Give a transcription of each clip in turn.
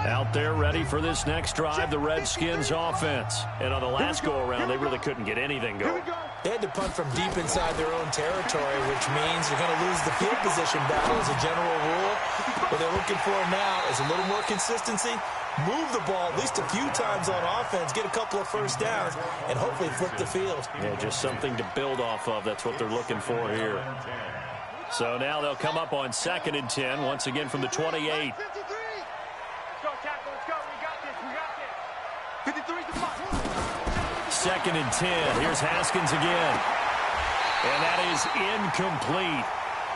Out there ready for this next drive, the Redskins offense. And on the last go-around, they really couldn't get anything going. They had to punt from deep inside their own territory, which means you're going to lose the field position battle as a general rule. What they're looking for now is a little more consistency, move the ball at least a few times on offense, get a couple of first downs, and hopefully flip the field. Yeah, just something to build off of. That's what they're looking for here. So now they'll come up on 2nd and 10, once again from the 28. Second and 10. Here's Haskins again. And that is incomplete.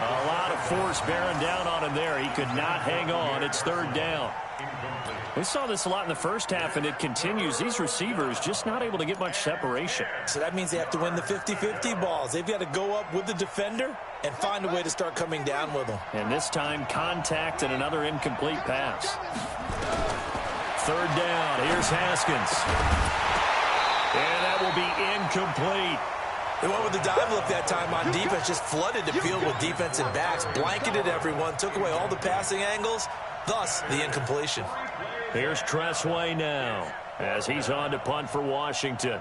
A lot of force bearing down on him there. He could not hang on. It's 3rd down. We saw this a lot in the first half, and it continues. These receivers just not able to get much separation. So that means they have to win the 50-50 balls. They've got to go up with the defender and find a way to start coming down with them. And this time, contact and another incomplete pass. 3rd down. Here's Haskins. And that will be incomplete. They went with the dive look that time on defense, just flooded the field with defensive backs, blanketed everyone, took away all the passing angles, thus the incompletion. Here's Tressway now as he's on to punt for Washington.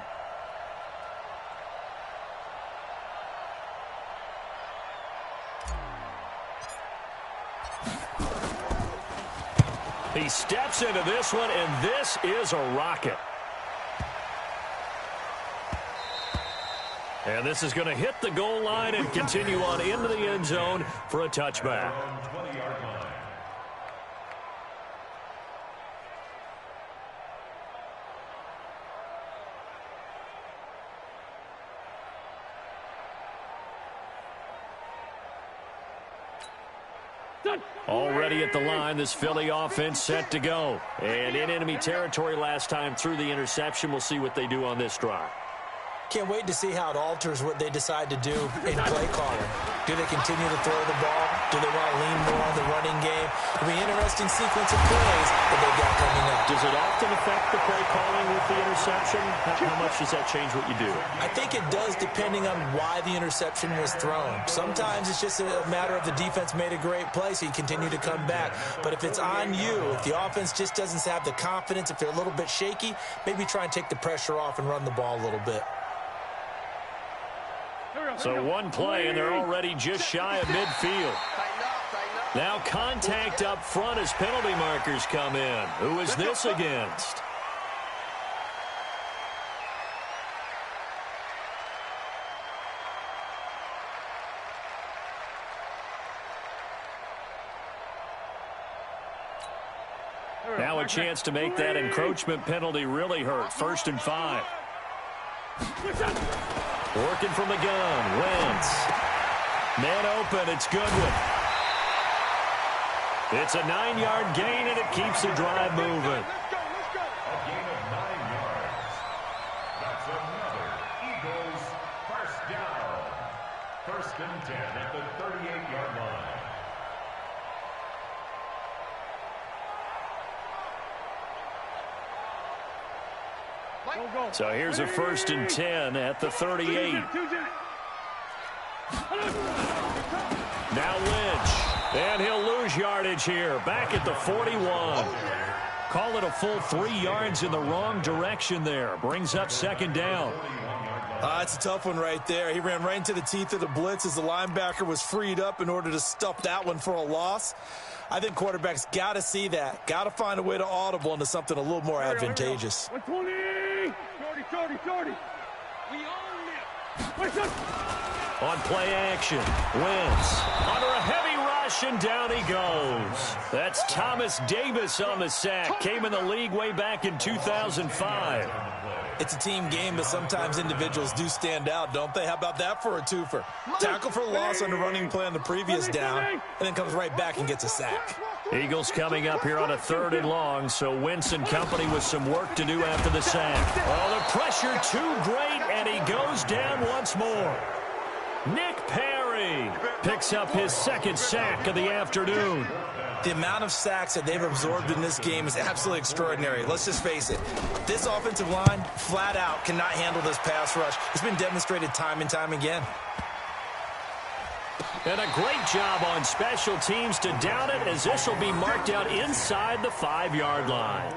He steps into this one, and this is a rocket. And this is going to hit the goal line and continue on into the end zone for a touchback. Already at the line, this Philly offense set to go. And in enemy territory last time through the interception. We'll see what they do on this drive. Can't wait to see how it alters what they decide to do in play calling. Do they continue to throw the ball? Do they want to lean more on the running game? It'll be an interesting sequence of plays that they've got coming up. Does it often affect the play calling with the interception? How much does that change what you do? I think it does, depending on why the interception was thrown. Sometimes it's just a matter of the defense made a great play, so you continue to come back. But if it's on you, if the offense just doesn't have the confidence, if they're a little bit shaky, maybe try and take the pressure off and run the ball a little bit. So one play, and they're already just shy of midfield. Now contact up front as penalty markers come in. Who is this against? Now a chance to make that encroachment penalty really hurt. 1st and 5. Working from the gun, Wentz. Man open, it's Goodwin. It's a 9-yard gain, and it keeps the drive moving. A gain of 9 yards. That's another Eagles first down. 1st and 10 at the 38-yard line. So here's a 1st and 10 at the 38. Now Lynch, and he'll lose yardage here, back at the 41. Call it a full 3 yards in the wrong direction there. Brings up 2nd down. It's a tough one right there. He ran right into the teeth of the blitz as the linebacker was freed up in order to stuff that one for a loss. I think quarterbacks got to see that. Got to find a way to audible into something a little more advantageous. 30. We own it. On play action, Wentz under a heavy rush, and down he goes. That's Thomas Davis on the sack. Came in the league way back in 2005. It's a team game, but sometimes individuals do stand out, don't they? How about that for a twofer? Tackle for loss on the running play on the previous down, and then comes right back and gets a sack. Eagles coming up here on a 3rd and long, so Wentz and company with some work to do after the sack. Oh, the pressure too great, and he goes down once more. Nick Perry picks up his 2nd sack of the afternoon. The amount of sacks that they've absorbed in this game is absolutely extraordinary. Let's just face it. This offensive line, flat out, cannot handle this pass rush. It's been demonstrated time and time again. And a great job on special teams to down it, as this will be marked out inside the 5-yard line.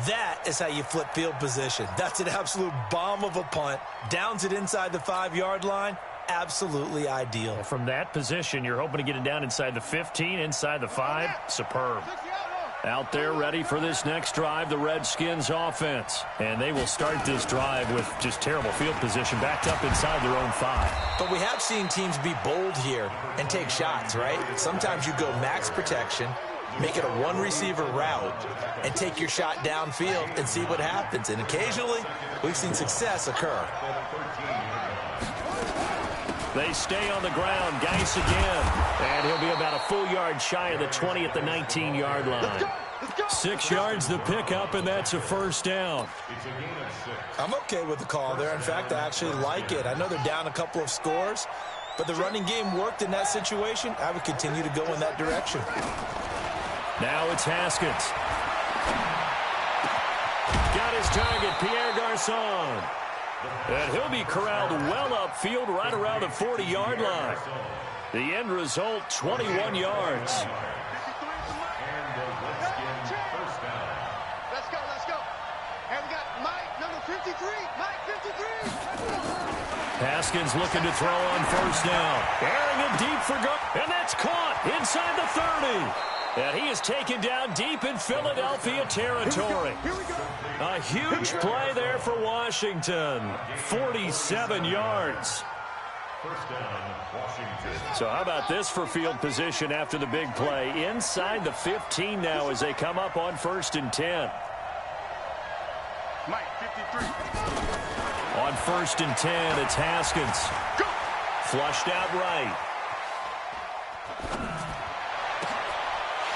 That is how you flip field position. That's an absolute bomb of a punt. Downs it inside the 5-yard line. Absolutely ideal. From that position, you're hoping to get it down inside the 15, inside the 5. Superb. Out there ready for this next drive, the Redskins offense. And they will start this drive with just terrible field position, backed up inside their own 5. But we have seen teams be bold here and take shots, right? Sometimes you go max protection, make it a one-receiver route, and take your shot downfield and see what happens. And occasionally, we've seen success occur. They stay on the ground. Geis again. And he'll be about a full yard shy of the 20 at the 19-yard line. 6 yards the pickup, and that's a first down. I'm okay with the call there. In fact, I actually like it. I know they're down a couple of scores, but the running game worked in that situation. I would continue to go in that direction. Now it's Haskins. Got his target, Pierre Garçon. And he'll be corralled well upfield right around the 40-yard line. The end result, 21 yards. Let's go. And we got Mike, number 53. Mike, 53. Haskins looking to throw on first down. Airing it deep for go. And that's caught inside the 30. And he is taken down deep in Philadelphia territory. Here we go. A huge play there for Washington. 47 yards. First down, Washington. So how about this for field position after the big play? Inside the 15 now as they come up on 1st and 10. Mike, 53. On 1st and 10, it's Haskins. Go. Flushed out right.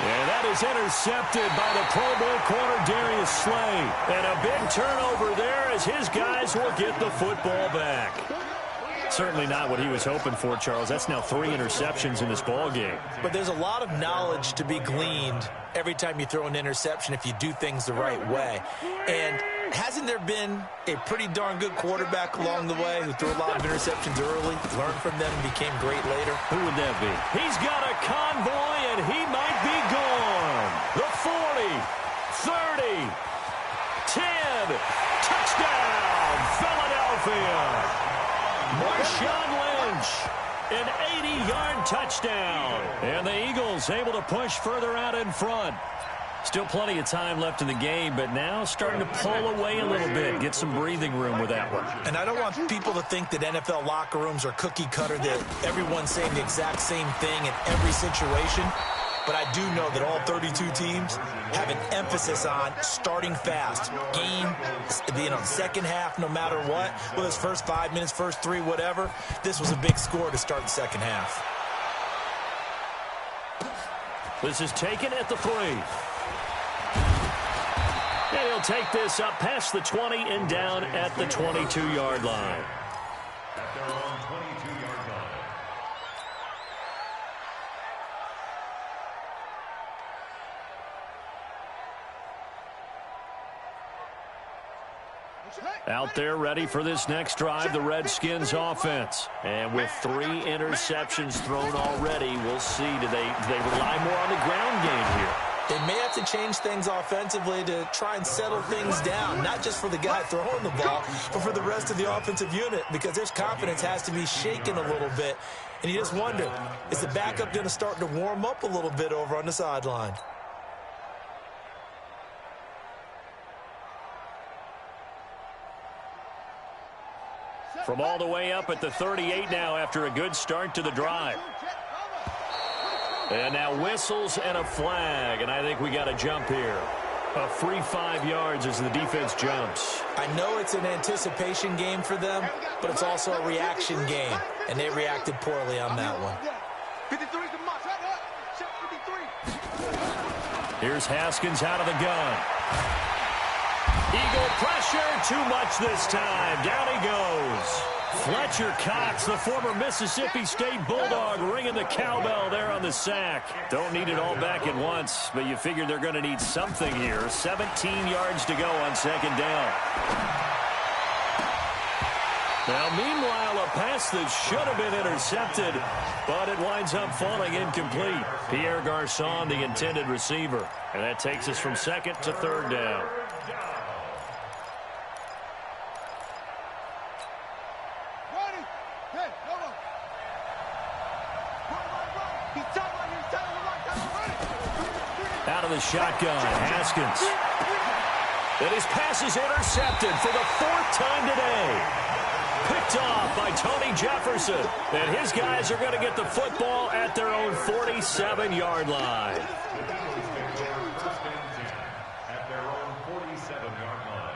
And that is intercepted by the Pro Bowl corner, Darius Slay. And a big turnover there as his guys will get the football back. Certainly not what he was hoping for, Charles. That's now 3 interceptions in this ball game. But there's a lot of knowledge to be gleaned every time you throw an interception if you do things the right way. And hasn't there been a pretty darn good quarterback along the way who threw a lot of interceptions early, learned from them, and became great later? Who would that be? He's got a convoy, and he might be gone. The 40, 30, 10, touchdown, Philadelphia. Marshawn Lynch, an 80-yard touchdown. And the Eagles able to push further out in front. Still plenty of time left in the game, but now starting to pull away a little bit, get some breathing room with that one. And I don't want people to think that NFL locker rooms are cookie cutter, that everyone's saying the exact same thing in every situation. But I do know that all 32 teams have an emphasis on starting fast. Game, second half, no matter what. Whether it's first 5 minutes, first 3, whatever. This was a big score to start the second half. This is taken at the 3. And he'll take this up past the 20 and down at the 22-yard line. At their own 22-yard line. Out there ready for this next drive, the Redskins offense. And with 3 interceptions thrown already, we'll see. Do they rely more on the ground game here? They may have to change things offensively to try and settle things down, not just for the guy throwing the ball, but for the rest of the offensive unit, because their confidence has to be shaken a little bit. And you just wonder, is the backup going to start to warm up a little bit over on the sideline? From all the way up at the 38 now after a good start to the drive. And now whistles and a flag, and I think we got a jump here. A free 5 yards as the defense jumps. I know it's an anticipation game for them, but it's also a reaction game, and they reacted poorly on that one. 53 is the must. Check 53. Here's Haskins out of the gun. Eagle pressure, too much this time. Down he goes. Fletcher Cox, the former Mississippi State Bulldog, ringing the cowbell there on the sack. Don't need it all back at once, but you figure they're going to need something here. 17 yards to go on second down. Now, meanwhile, a pass that should have been intercepted, but it winds up falling incomplete. Pierre Garçon, the intended receiver. And that takes us from second to third down. Out of the shotgun, Haskins. And his pass is intercepted for the fourth time today. Picked off by Tony Jefferson. And his guys are going to get the football at their own 47-yard line. At their own 47-yard line.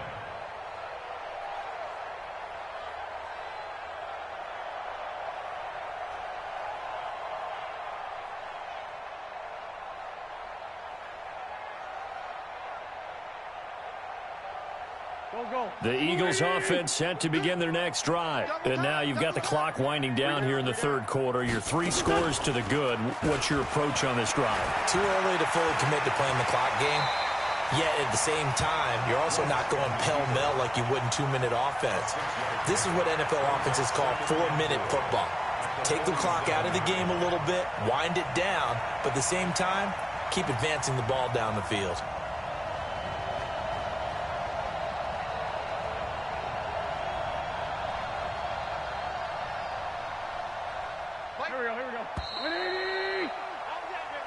The Eagles offense set to begin their next drive. And now you've got the clock winding down here in the third quarter. Your 3 scores to the good. What's your approach on this drive? Too early to fully commit to playing the clock game. Yet at the same time, you're also not going pell-mell like you would in 2-minute offense. This is what NFL offenses call 4-minute football. Take the clock out of the game a little bit, wind it down, but at the same time, keep advancing the ball down the field.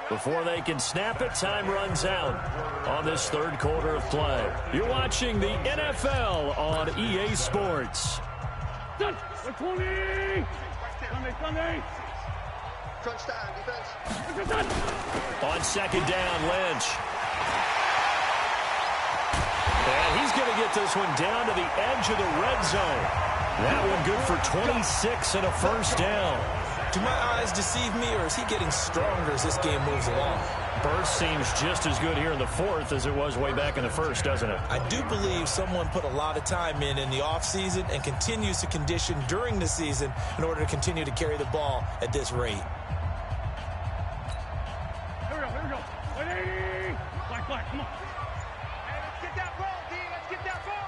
Before they can snap it, time runs out on this third quarter of play. You're watching the NFL on EA Sports. Crunch time, defense. On second down, Lynch. And he's going to get this one down to the edge of the red zone. That one good for 26 and a first down. Do my eyes deceive me, or is he getting stronger as this game moves along? Burst seems just as good here in the fourth as it was way back in the first, doesn't it? I do believe someone put a lot of time in the offseason and continues to condition during the season in order to continue to carry the ball at this rate. Here we go. 180. Black, come on. Hey, let's get that ball, D. Let's get that ball.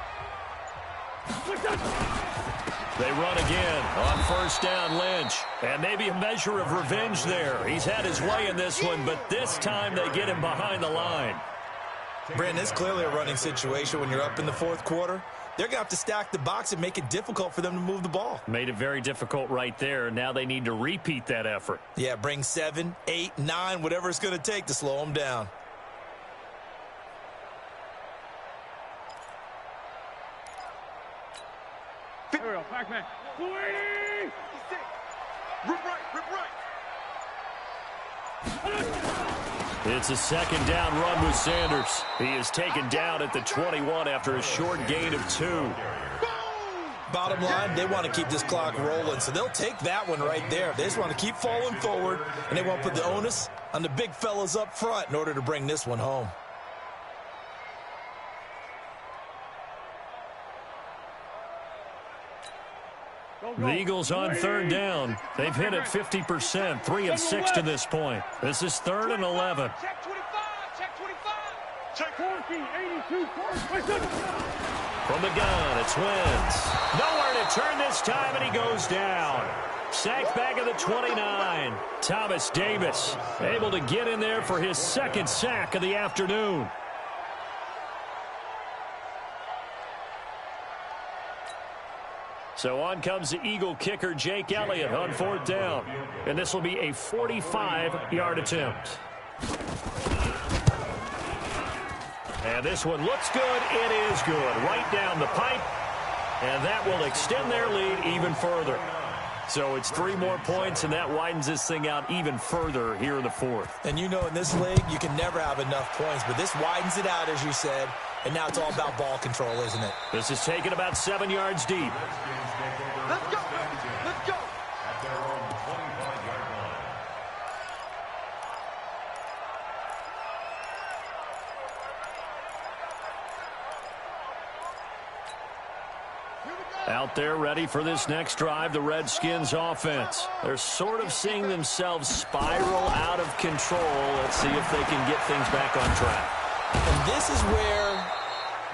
They run again on first down, Lynch. And maybe a measure of revenge there. He's had his way in this one, but this time they get him behind the line. Brandon, it's clearly a running situation when you're up in the fourth quarter. They're going to have to stack the box and make it difficult for them to move the ball. Made it very difficult right there. Now they need to repeat that effort. Yeah, bring 7, 8, 9, whatever it's going to take to slow them down. Here we go, Pac-Man. 280. Rip right. It's a second down run with Sanders. He is taken down at the 21 after a short gain of 2. Bottom line, they want to keep this clock rolling, so they'll take that one right there. They just want to keep falling forward, and they want to put the onus on the big fellas up front in order to bring this one home. The Eagles on third down. They've hit it 50%, 3 of 6 to this point. This is 3rd and 11. Check 25. Check 25. Check 14, 82, 40. From the gun, it's Wentz. Nowhere to turn this time, and he goes down. Sacked back at the 29. Thomas Davis able to get in there for his second sack of the afternoon. So on comes the Eagle kicker, Jake Elliott, on fourth down. And this will be a 45-yard attempt. And this one looks good. It is good. Right down the pipe. And that will extend their lead even further. So it's 3 more points, and that widens this thing out even further here in the fourth. And you know in this league, you can never have enough points, but this widens it out, as you said. And now it's all about ball control, isn't it? This is taken about 7 yards deep. Let's go. Let's go. At their own 25-yard line. Out there ready for this next drive, the Redskins offense. They're sort of seeing themselves spiral out of control. Let's see if they can get things back on track. And this is where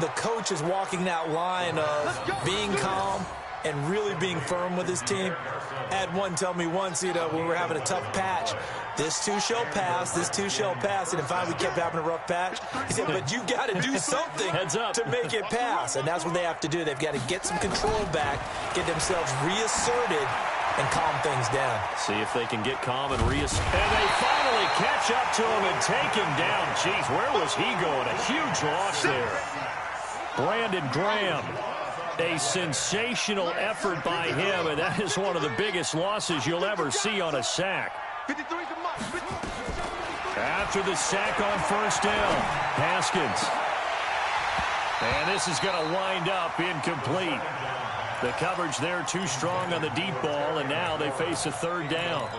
the coach is walking that line of being calm and really being firm with his team. I had one tell me once, when we were having a tough patch, this too shall pass, this too shall pass. And finally we kept having a rough patch. He said, but you got to do something to make it pass. And that's what they have to do. They've got to get some control back, get themselves reasserted, and calm things down. See if they can get calm and reassert. And they finally catch up to him and take him down. Jeez, where was he going? A huge loss there. Brandon Graham. A sensational effort by him, and that is one of the biggest losses you'll ever see on a sack. After the sack on first down, Haskins. And this is going to wind up incomplete. The coverage there too strong on the deep ball, and now they face a third down.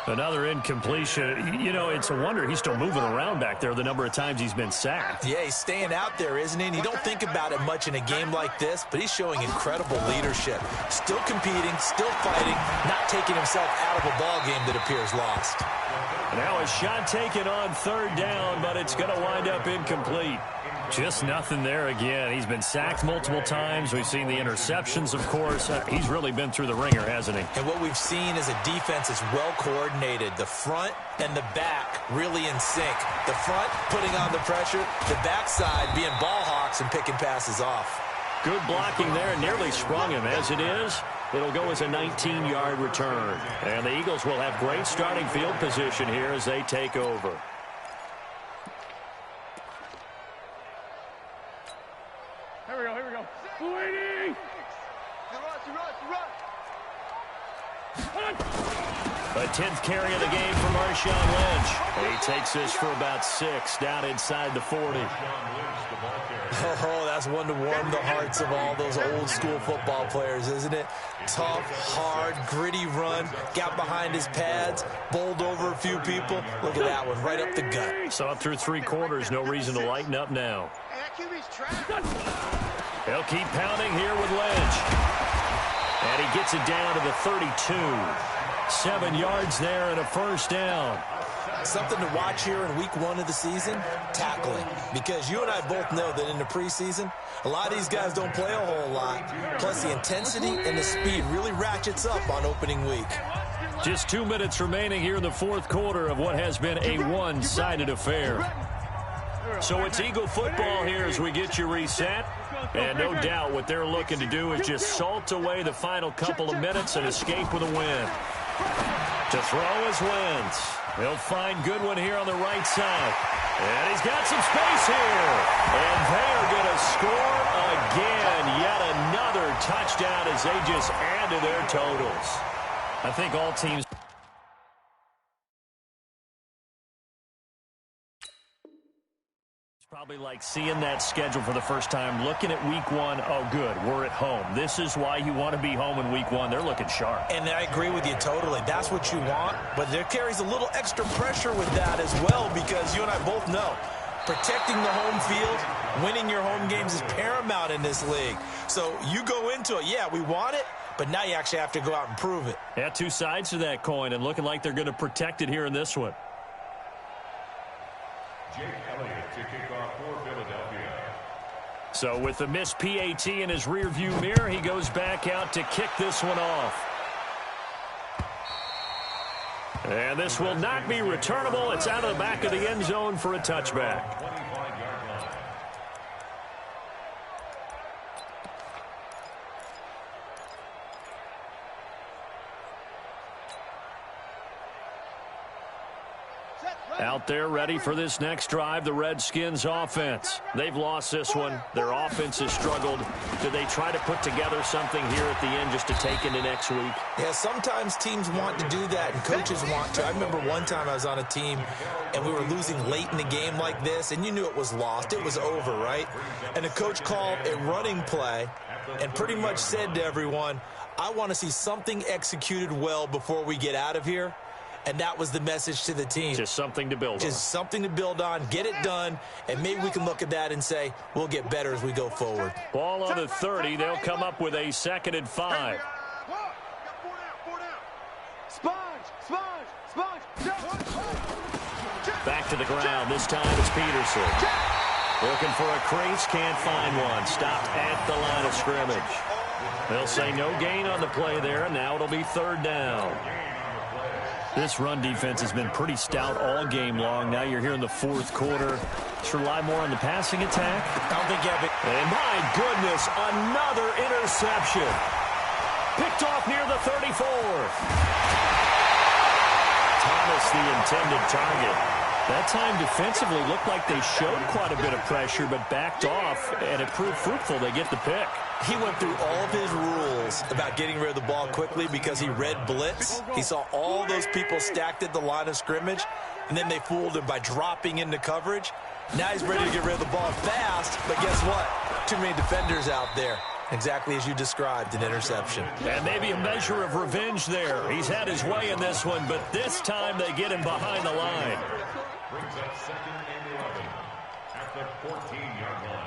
Another incompletion. It's a wonder he's still moving around back there the number of times he's been sacked. Yeah, he's staying out there, isn't he? And you don't think about it much in a game like this, but he's showing incredible leadership. Still competing, still fighting, not taking himself out of a ball game that appears lost. Now a shot taken on third down, but it's going to wind up incomplete. Just nothing there again. He's been sacked multiple times. We've seen the interceptions, of course. He's really been through the ringer, hasn't he? And what we've seen is a defense that's well coordinated. The front and the back really in sync. The front putting on the pressure, the backside being ball hawks and picking passes off. Good blocking there, nearly sprung him. As it is, it'll go as a 19-yard return. And the Eagles will have great starting field position here as they take over. Here we go. Waiting! A 10th carry of the game for Marshawn Lynch. He takes this for about 6 down inside the 40. Oh, that's one to warm the hearts of all those old school football players, isn't it? Tough, hard, gritty run. Got behind his pads, bowled over a few people. Look at that one, right up the gut. Saw it through 3 quarters. No reason to lighten up now. They'll keep pounding here with Lynch. And he gets it down to the 32. 7 yards there and a first down. Something to watch here in week 1 of the season, tackling. Because you and I both know that in the preseason, a lot of these guys don't play a whole lot. Plus the intensity and the speed really ratchets up on opening week. Just 2 minutes remaining here in the fourth quarter of what has been a one-sided affair. So it's Eagle football here as we get you reset. And no doubt what they're looking to do is just salt away the final couple of minutes and escape with a win. To throw is Wentz. He'll find Goodwin here on the right side. And he's got some space here. And they are going to score again. Yet another touchdown as they just add to their totals. I think all teams... Probably like seeing that schedule for the first time, looking at week 1. Oh, good, we're at home. This is why you want to be home in week 1. They're looking sharp. And I agree with you totally. That's what you want. But there carries a little extra pressure with that as well, because you and I both know protecting the home field, winning your home games is paramount in this league. So you go into it, yeah, we want it, but now you actually have to go out and prove it. Yeah, 2 sides to that coin, and looking like they're going to protect it here in this one. Jake Elliott to kick off for Philadelphia. So with the missed PAT in his rearview mirror, he goes back out to kick this one off. And this will not be returnable. It's out of the back of the end zone for a touchback. 25-yard line. Out there ready for this next drive, the Redskins offense. They've lost this one. Their offense has struggled. Do they try to put together something here at the end just to take into next week? Yeah, sometimes teams want to do that and coaches want to. I remember one time I was on a team and we were losing late in the game like this, and you knew it was lost. It was over, right? And the coach called a running play and pretty much said to everyone, I want to see something executed well before we get out of here. And that was the message to the team. Just something to build on. Just something to build on, get it done, and maybe we can look at that and say, we'll get better as we go forward. Ball on the 30. They'll come up with a 2nd and 5. Back to the ground. This time it's Peterson. Looking for a crease, can't find one. Stopped at the line of scrimmage. They'll say no gain on the play there, and now it'll be third down. This run defense has been pretty stout all game long. Now you're here in the fourth quarter. Let's rely more on the passing attack. I don't think you have it. And my goodness, another interception. Picked off near the 34th. Thomas, the intended target. That time defensively looked like they showed quite a bit of pressure, but backed off, and it proved fruitful. They get the pick. He went through all of his rules about getting rid of the ball quickly because he read blitz. He saw all those people stacked at the line of scrimmage, and then they fooled him by dropping into coverage. Now he's ready to get rid of the ball fast, but guess what? Too many defenders out there. Exactly as you described, an interception. And maybe a measure of revenge there. He's had his way in this one, but this time they get him behind the line. Brings up 2nd and 11 at the 14-yard line.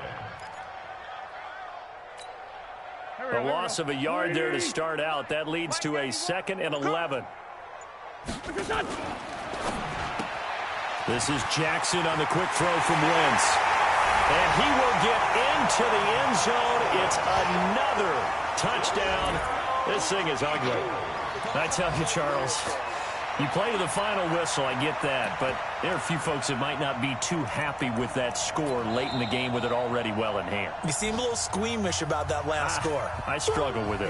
A loss of a yard there to start out. That leads to a 2nd and 11. This is Jackson on the quick throw from Wentz. And he will get into the end zone. It's another touchdown. This thing is ugly. I tell you, Charles, you play to the final whistle, I get that. But there are a few folks that might not be too happy with that score late in the game with it already well in hand. You seem a little squeamish about that last score. I struggle with it.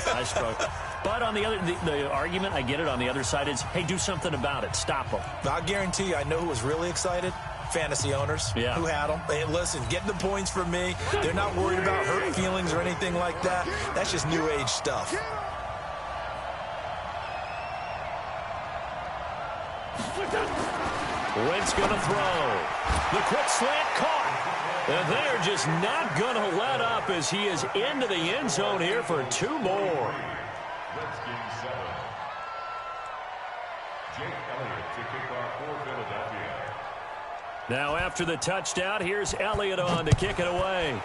I struggle. But on the other, the argument, I get it, on the other side is, hey, do something about it. Stop them. I'll guarantee you, I know who was really excited. Fantasy owners who had them. Hey, listen, get the points from me. They're not worried about hurt feelings or anything like that. That's just new age stuff. Wentz going to throw. The quick slant caught. And they're just not going to let up as he is into the end zone here for 2 more. Redskins 7. Jake Elliott to kick off for Philadelphia. Now after the touchdown, here's Elliott on to kick it away.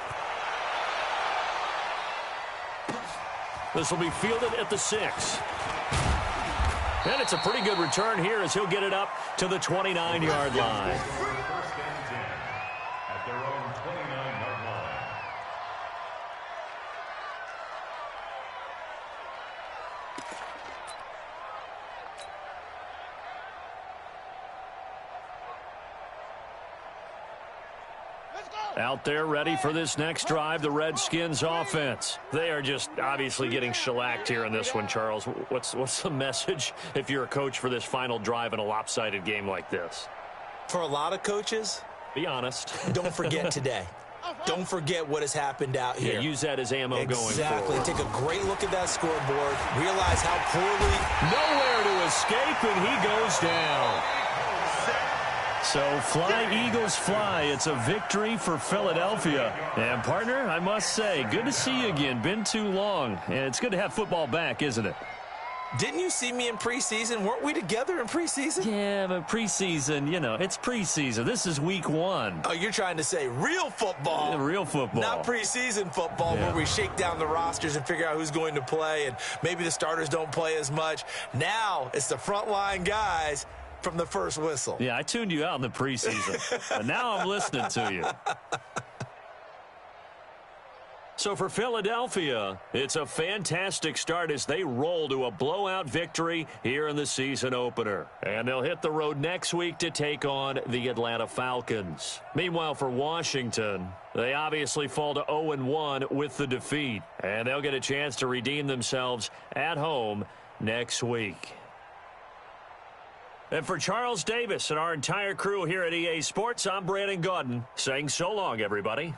This will be fielded at the 6. And it's a pretty good return here as he'll get it up to the 29-yard line. 1st and 10 at their own 29-yard line. Out there ready for this next drive, the Redskins offense. They are just obviously getting shellacked here in this one, Charles. What's the message if you're a coach for this final drive in a lopsided game like this? For a lot of coaches, be honest. Don't forget today. Don't forget what has happened out here. Yeah, use that as ammo going forward. Exactly. Take a great look at that scoreboard. Realize how poorly. Nowhere to escape, and he goes down. So fly, Eagles, fly. It's a victory for Philadelphia. And, partner, I must say, good to see you again. Been too long. And it's good to have football back, isn't it? Didn't you see me in preseason? Weren't we together in preseason? Yeah, but preseason, you know, it's preseason. This is week 1. Oh, you're trying to say real football. Yeah, real football. Not preseason football where we shake down the rosters and figure out who's going to play, and maybe the starters don't play as much. Now it's the frontline guys from the first whistle. Yeah, I tuned you out in the preseason. But now I'm listening to you. So for Philadelphia, it's a fantastic start as they roll to a blowout victory here in the season opener. And they'll hit the road next week to take on the Atlanta Falcons. Meanwhile, for Washington, they obviously fall to 0-1 with the defeat. And they'll get a chance to redeem themselves at home next week. And for Charles Davis and our entire crew here at EA Sports, I'm Brandon Gaudin saying so long, everybody.